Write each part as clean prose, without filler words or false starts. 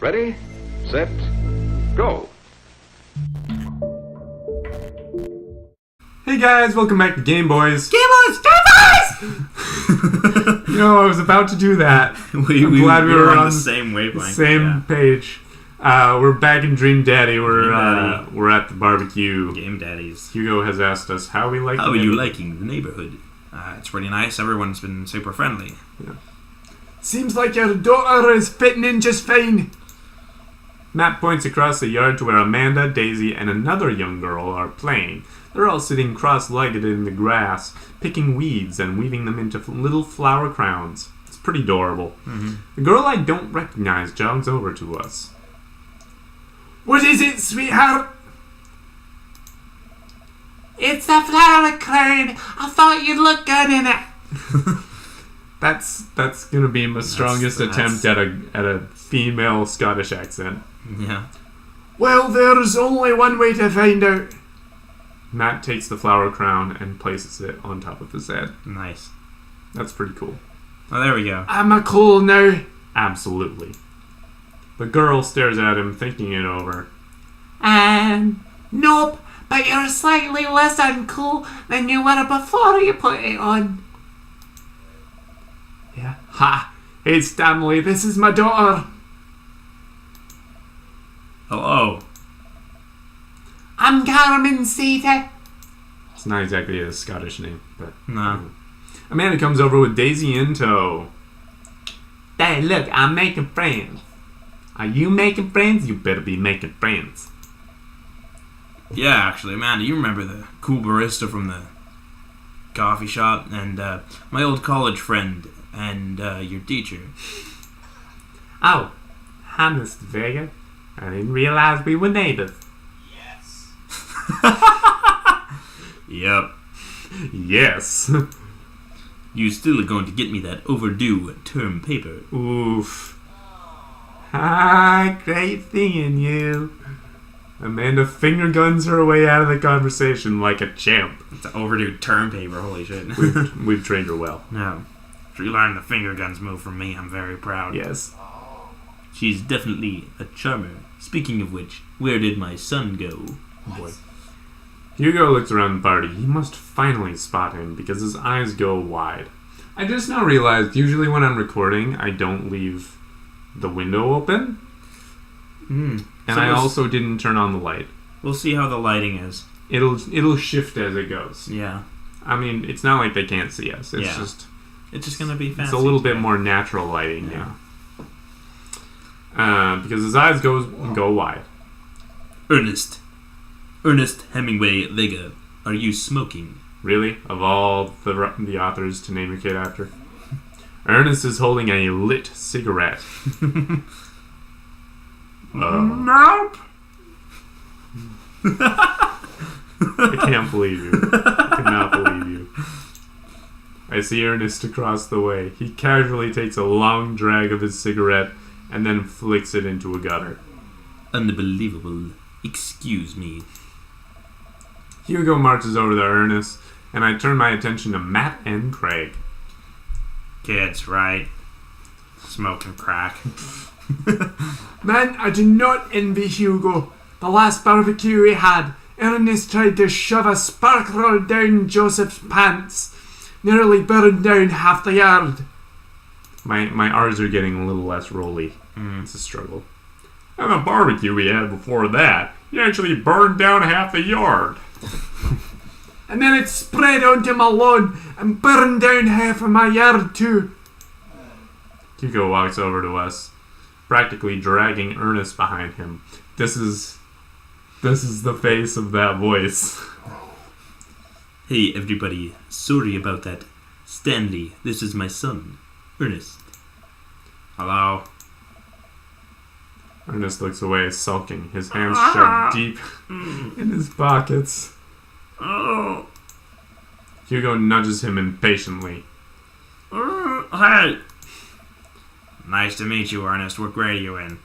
Ready, set, go. Hey guys, welcome back to Game Boys. Game Boys! Game Boys! You know, I was about to do that. I'm glad we were on the same wavelength. Same page. We're back in Dream Daddy. We're at the barbecue. Game Daddies. Hugo has asked us how we like How are you liking the neighborhood? It's pretty nice. Everyone's been super friendly. Yeah. Seems like your daughter is fitting in just fine. Matt points across the yard to where Amanda, Daisy, and another young girl are playing. They're all sitting cross-legged in the grass, picking weeds and weaving them into little flower crowns. It's pretty adorable. Mm-hmm. The girl I don't recognize jogs over to us. What is it, sweetheart? It's a flower crown. I thought you'd look good in it. That's gonna be my strongest attempt at a female Scottish accent. Yeah. Well, there's only one way to find out. Matt takes the flower crown and places it on top of his head. Nice. That's pretty cool. Oh, there we go. Am I cool now? Absolutely. The girl stares at him, thinking it over. Nope, but you're slightly less uncool than you were before you put it on. Yeah. Ha! Hey, Stanley, this is my daughter. Hello. I'm Carmen Sita. It's not exactly a Scottish name, but... No. Amanda comes over with Daisy in tow. Hey, look, I'm making friends. Are you making friends? You better be making friends. Yeah, actually, Amanda, you remember the cool barista from the coffee shop? And my old college friend and your teacher. Oh, hi, Mr. Vega. I didn't realize we were neighbors. Yep. Yes. You still are going to get me that overdue term paper. Oof. Hi, great seeing you. Amanda finger guns her way out of the conversation like a champ. It's an overdue term paper, holy shit. We've trained her well. No. She learned the finger guns move from me. I'm very proud. Yes. She's definitely a charmer. Speaking of which, where did my son go? Boy. Hugo looks around the party. He must finally spot him because his eyes go wide. I just now realized usually when I'm recording, I don't leave the window open. And I also didn't turn on the light. We'll see how the lighting is. It'll shift as it goes. Yeah. I mean, it's not like they can't see us. It's just gonna be fancy. It's a little bit more natural lighting now. Because his eyes go wide. Ernest Hemingway Vega, are you smoking? Really? Of all the authors to name your kid after? Ernest is holding a lit cigarette. Nope. I can't believe you. I cannot believe you. I see Ernest across the way. He casually takes a long drag of his cigarette and then flicks it into a gutter. Unbelievable. Excuse me. Hugo marches over to Ernest, and I turn my attention to Matt and Craig. Kids, right? Smoking crack. Man, I do not envy Hugo. The last barbecue we had, Ernest tried to shove a sparkler down Joseph's pants. Nearly burned down half the yard. My R's are getting a little less rolly. It's a struggle. And the barbecue we had before that, you actually burned down half the yard. And then it spread onto my lawn and burned down half of my yard too. Hugo walks over to us, practically dragging Ernest behind him. This is the face of that voice. Hey everybody, sorry about that. Stanley, this is my son, Ernest. Hello. Ernest looks away, sulking, his hands shoved deep in his pockets. Hugo nudges him impatiently. Hey! Nice to meet you, Ernest. What grade are you in?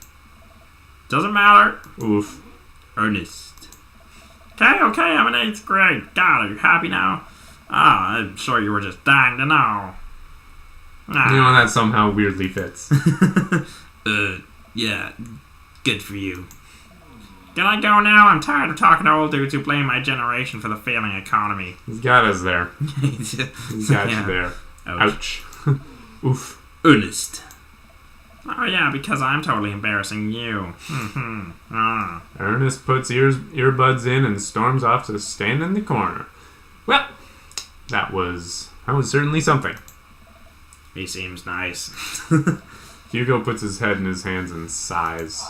Doesn't matter. Oof. Ernest. Okay, I'm in 8th grade. God, are you happy now? I'm sure you were just dying to know. You know, that somehow weirdly fits. Yeah. Good for you. Can I go now? I'm tired of talking to old dudes who blame my generation for the failing economy. He's got us there. He's got you there. Ouch. Oof. Ernest. Oh yeah, because I'm totally embarrassing you. Ernest puts earbuds in and storms off to stand in the corner. Well, that was certainly something. He seems nice. Hugo puts his head in his hands and sighs.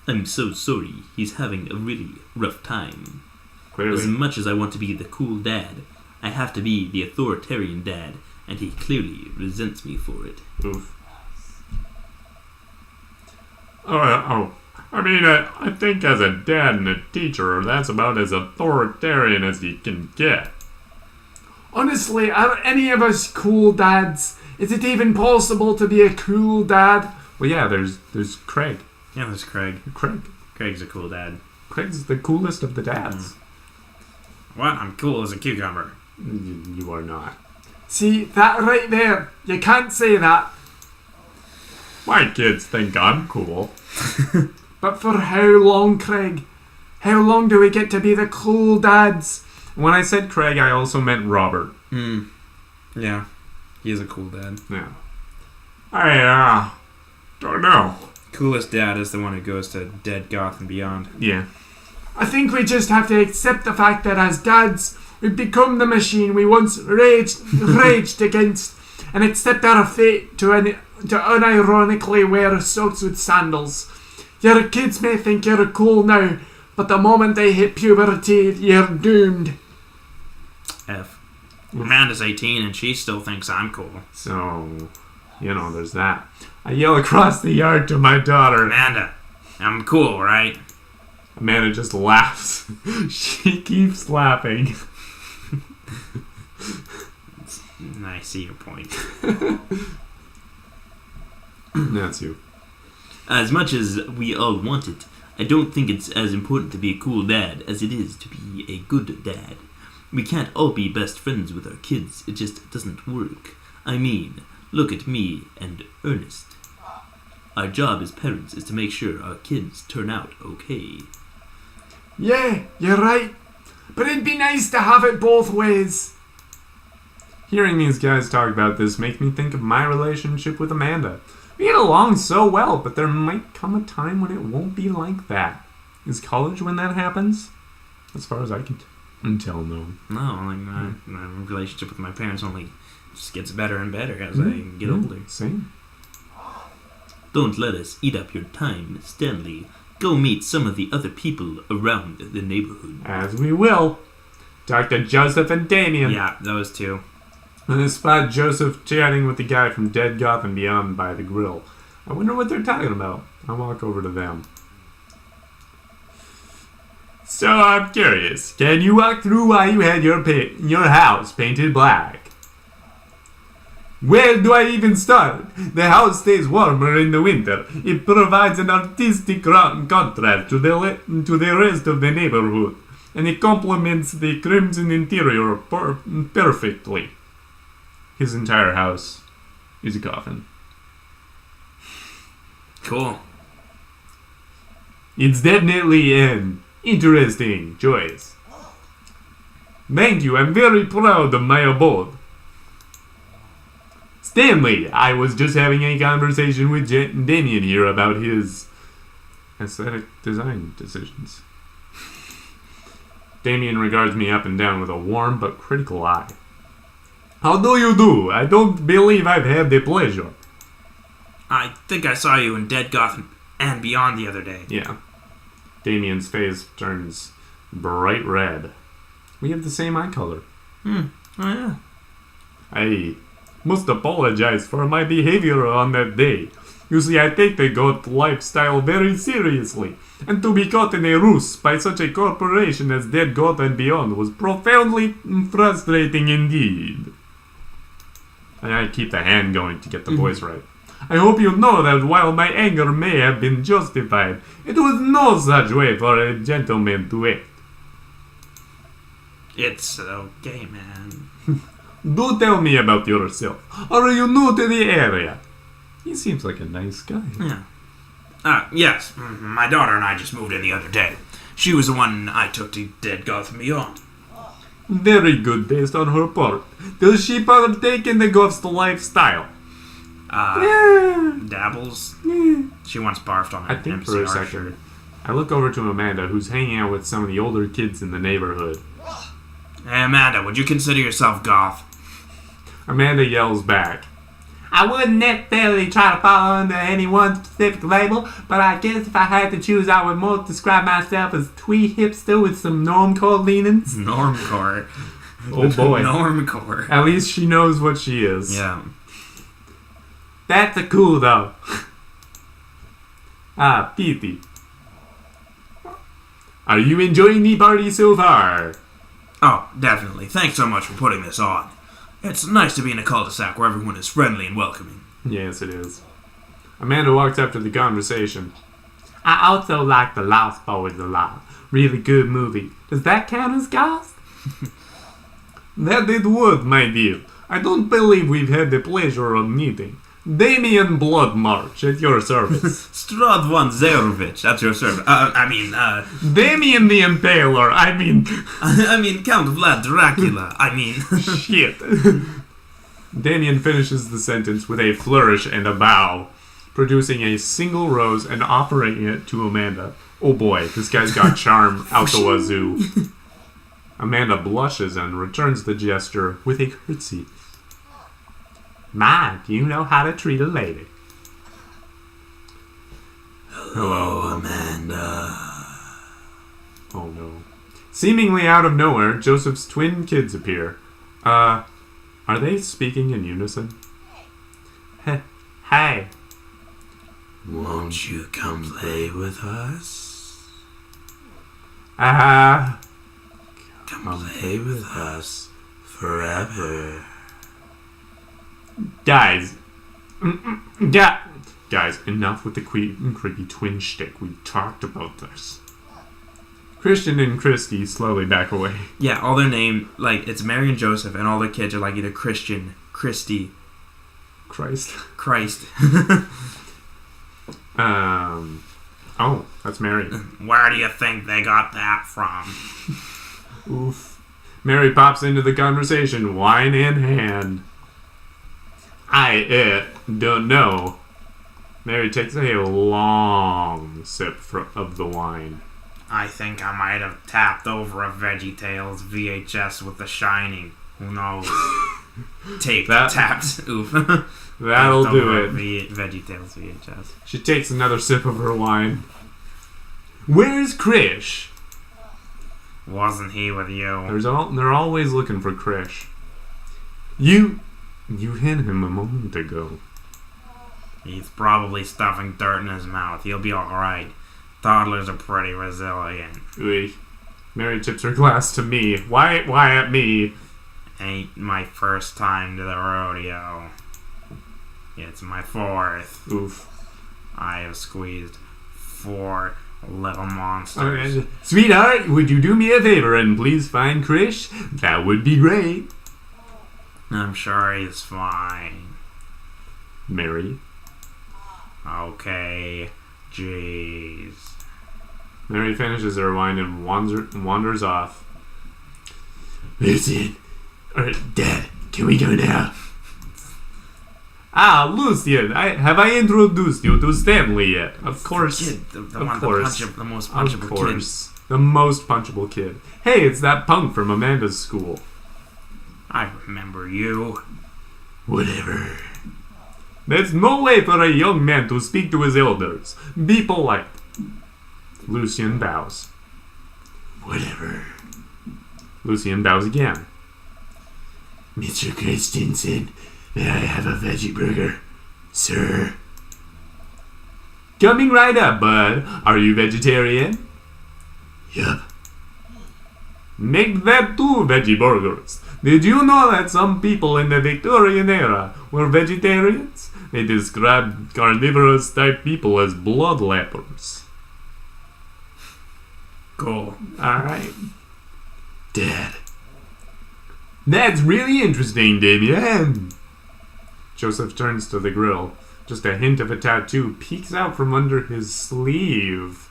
I'm so sorry. He's having a really rough time. Clearly. As much as I want to be the cool dad, I have to be the authoritarian dad, and he clearly resents me for it. Oof. I think as a dad and a teacher, that's about as authoritarian as you can get. Honestly, are any of us cool dads? Is it even possible to be a cool dad? Well, yeah, there's Craig. Yeah, there's Craig. Craig's a cool dad. Craig's the coolest of the dads. What? I'm cool as a cucumber. You are not. See, that right there. You can't say that. My kids think I'm cool. But for how long, Craig? How long do we get to be the cool dads? When I said Craig, I also meant Robert. Yeah. He is a cool dad. Yeah. I don't know. Coolest dad is the one who goes to Dead Goth and beyond. Yeah. I think we just have to accept the fact that as dads, we've become the machine we once raged against, and accept our fate to unironically wear socks with sandals. Your kids may think you're cool now, but the moment they hit puberty, you're doomed. F. Amanda's 18 and she still thinks I'm cool. So, there's that. I yell across the yard to my daughter. Amanda, I'm cool, right? Amanda just laughs. She keeps laughing. I see your point. That's you. As much as we all want it, I don't think it's as important to be a cool dad as it is to be a good dad. We can't all be best friends with our kids. It just doesn't work. I mean, look at me and Ernest. Our job as parents is to make sure our kids turn out okay. Yeah, you're right. But it'd be nice to have it both ways. Hearing these guys talk about this makes me think of my relationship with Amanda. We get along so well, but there might come a time when it won't be like that. Is college when that happens? As far as I can tell, no. No, like my relationship with my parents only just gets better and better as I get older. Same. Don't let us eat up your time, Stanley. Go meet some of the other people around the neighborhood. As we will. Dr. Joseph and Damien. Yeah, those two. And I spot Joseph chatting with the guy from Dead Goth and Beyond by the grill. I wonder what they're talking about. I'll walk over to them. So I'm curious. Can you walk through why you had your house painted black? Where do I even start? The house stays warmer in the winter. It provides an artistic contrast to the rest of the neighborhood, and it complements the crimson interior perfectly. His entire house is a coffin. Cool. It's definitely an interesting choice. Thank you, I'm very proud of my abode. Stanley, I was just having a conversation with Damien here about his aesthetic design decisions. Damien regards me up and down with a warm but critical eye. How do you do? I don't believe I've had the pleasure. I think I saw you in Dead Goth and Beyond the other day. Yeah. Damien's face turns bright red. We have the same eye color. Oh yeah. I must apologize for my behavior on that day. You see, I take the goth lifestyle very seriously, and to be caught in a ruse by such a corporation as Dead Goth and Beyond was profoundly frustrating indeed. And I keep the hand going to get the voice right. I hope you know that while my anger may have been justified, it was no such way for a gentleman to act. It's okay, man. Do tell me about yourself. Are you new to the area? He seems like a nice guy. Yeah. Yes. My daughter and I just moved in the other day. She was the one I took to Dead Gotham Beyond. Very good based on her part. Does she partake in the Goth's lifestyle? Dabbles. She once barfed on I an think for a MCR second, shirt. I look over to Amanda, who's hanging out with some of the older kids in the neighborhood. Hey, Amanda, would you consider yourself goth? Amanda yells back. I wouldn't necessarily try to fall under any one specific label, but I guess if I had to choose, I would more describe myself as twee hipster with some normcore leanings. Normcore. Oh boy. Normcore. At least she knows what she is. Yeah. That's a cool though. Petey. Are you enjoying the party so far? Oh, definitely. Thanks so much for putting this on. It's nice to be in a cul-de-sac where everyone is friendly and welcoming. Yes, it is. Amanda walks up to the conversation. I also like The Lost Boys a lot. Really good movie. Does that count as goth? That it would, my dear. I don't believe we've had the pleasure of meeting. Damien Bloodmarch at your service. Stradvan Zerovich, that's your servant. Damien the Impaler, I mean Count Vlad Dracula. Shit. Damien finishes the sentence with a flourish and a bow, producing a single rose and offering it to Amanda. Oh boy, this guy's got charm out the wazoo. Amanda blushes and returns the gesture with a curtsy. My, do you know how to treat a lady? Hello, Amanda. Oh no. Seemingly out of nowhere, Joseph's twin kids appear. Are they speaking in unison? Hey. Won't you come play with us? Come Come play with us forever. Guys, guys, enough with the creepy twin shtick. We talked about this. Christian and Christy slowly back away. Yeah, all their name, it's Mary and Joseph, and all their kids are either Christian, Christy, Christ. Oh, that's Mary. Where do you think they got that from? Oof. Mary pops into the conversation, wine in hand. I don't know. Mary takes a long sip of the wine. I think I might have tapped over a VeggieTales VHS with The Shining. Who knows? Tapped. Oof. That'll do it. VeggieTales VHS. She takes another sip of her wine. Where's Krish? Wasn't he with you? They're always looking for Krish. You hit him a moment ago. He's probably stuffing dirt in his mouth. He'll be alright. Toddlers are pretty resilient. Oy. Mary tips her glass to me. Why at me? Ain't my first time to the rodeo. It's my fourth. Oof. I have squeezed 4 little monsters. Okay. Sweetheart, would you do me a favor and please find Krish? That would be great. I'm sure he's fine. Mary. Okay. Jeez. Mary finishes her wine and wanders off. Lucian. Dad, can we go now? Lucian, have I introduced you to Stanley yet? Of course. The most punchable of course. Kid. The most punchable kid. Hey, it's that punk from Amanda's school. I remember you. Whatever. There's no way for a young man to speak to his elders. Be polite. Lucian bows. Whatever. Lucian bows again. Mr. Christensen, may I have a veggie burger, sir? Coming right up, bud. Are you vegetarian? Yup. Make that 2 veggie burgers. Did you know that some people in the Victorian era were vegetarians? They described carnivorous type people as bloodlappers. Cool. Alright. Dad. That's really interesting, Damien. Joseph turns to the grill. Just a hint of a tattoo peeks out from under his sleeve.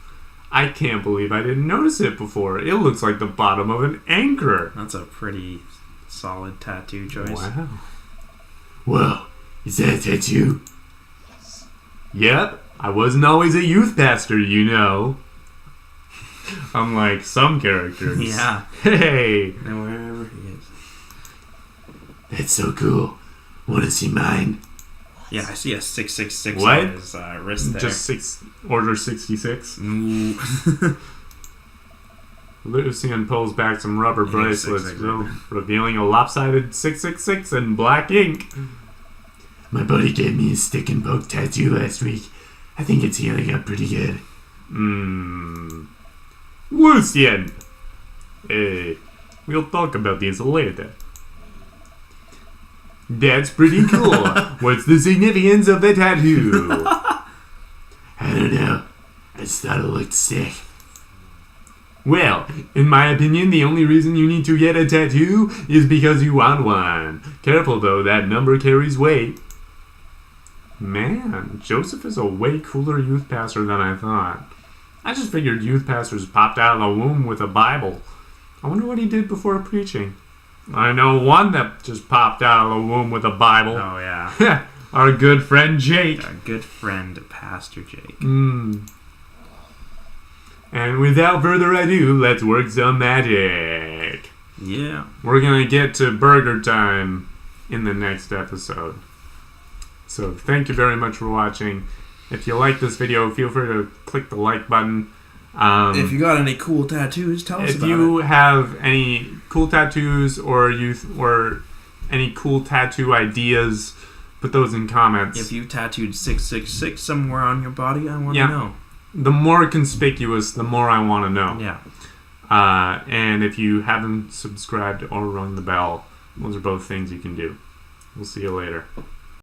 I can't believe I didn't notice it before. It looks like the bottom of an anchor. That's a pretty solid tattoo choice. Wow. Whoa, is that a tattoo? Yep, I wasn't always a youth pastor, you know. Unlike some characters. Yeah. Hey. And wherever he is. That's so cool. Want to see mine? Yeah, I see a 666 What? on his wrist there. Just order 66. Ooh. Lucian pulls back some rubber Yeah, bracelets, 666. revealing a lopsided 666 in black ink. My buddy gave me a stick and poke tattoo last week. I think it's healing up pretty good. Lucian! Hey, we'll talk about this later. That's pretty cool. What's the significance of the tattoo? I don't know. I just thought it looked sick. Well, in my opinion, the only reason you need to get a tattoo is because you want one. Careful though, that number carries weight. Man, Joseph is a way cooler youth pastor than I thought. I just figured youth pastors popped out of the womb with a Bible. I wonder what he did before preaching. I know one that just popped out of the womb with a Bible. Oh, yeah. Our good friend Jake. Our good friend, Pastor Jake. And without further ado, let's work some magic. Yeah. We're going to get to burger time in the next episode. So thank you very much for watching. If you like this video, feel free to click the like button. If you got any cool tattoos, tell us If about you it. have any cool tattoos or any cool tattoo ideas, put those in comments. If you tattooed 666 somewhere on your body, I want Yeah. to know. The more conspicuous, the more I want to know. Yeah. And if you haven't subscribed or rung the bell, those are both things you can do. We'll see you later.